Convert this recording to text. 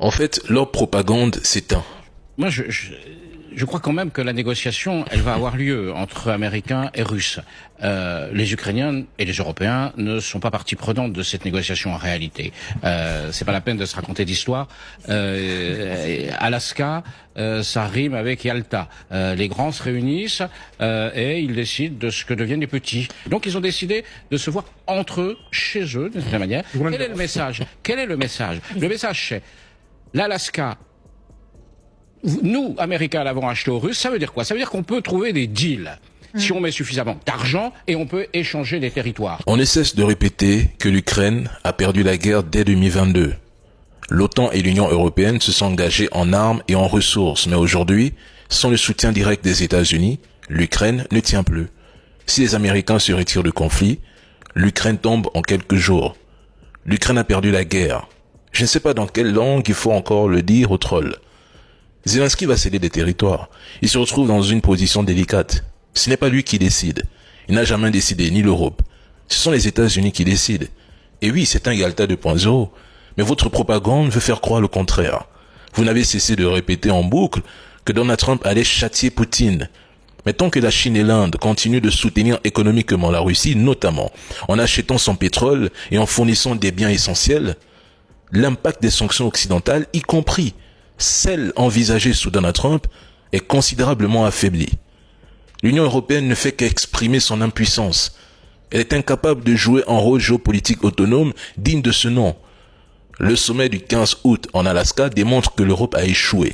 En fait, leur propagande s'éteint. Moi, je crois quand même que la négociation, elle va avoir lieu entre Américains et Russes. Les Ukrainiens et les Européens ne sont pas partie prenante de cette négociation en réalité. C'est pas la peine de se raconter d'histoire. Alaska, ça rime avec Yalta. Les grands se réunissent et ils décident de ce que deviennent les petits. Donc ils ont décidé de se voir entre eux, chez eux, d'une certaine manière. Quel est le message? Quel est le message? Le message, c'est l'Alaska. Nous, Américains, l'avons acheté aux Russes. Ça veut dire quoi? Ça veut dire qu'on peut trouver des deals si on met suffisamment d'argent et on peut échanger des territoires. On ne cesse de répéter que l'Ukraine a perdu la guerre dès 2022. L'OTAN et l'Union européenne se sont engagés en armes et en ressources, mais aujourd'hui, sans le soutien direct des États-Unis, l'Ukraine ne tient plus. Si les Américains se retirent du conflit, l'Ukraine tombe en quelques jours. L'Ukraine a perdu la guerre. Je ne sais pas dans quelle langue il faut encore le dire aux trolls. Zelensky va céder des territoires. Il se retrouve dans une position délicate. Ce n'est pas lui qui décide. Il n'a jamais décidé, ni l'Europe. Ce sont les États-Unis qui décident. Et oui, c'est un Yalta 2.0. Mais votre propagande veut faire croire le contraire. Vous n'avez cessé de répéter en boucle que Donald Trump allait châtier Poutine. Mais tant que la Chine et l'Inde continuent de soutenir économiquement la Russie, notamment en achetant son pétrole et en fournissant des biens essentiels, l'impact des sanctions occidentales, y compris celle envisagée sous Donald Trump, est considérablement affaiblie. L'Union européenne ne fait qu'exprimer son impuissance. Elle est incapable de jouer un rôle géopolitique autonome digne de ce nom. Le sommet du 15 août en Alaska démontre que l'Europe a échoué.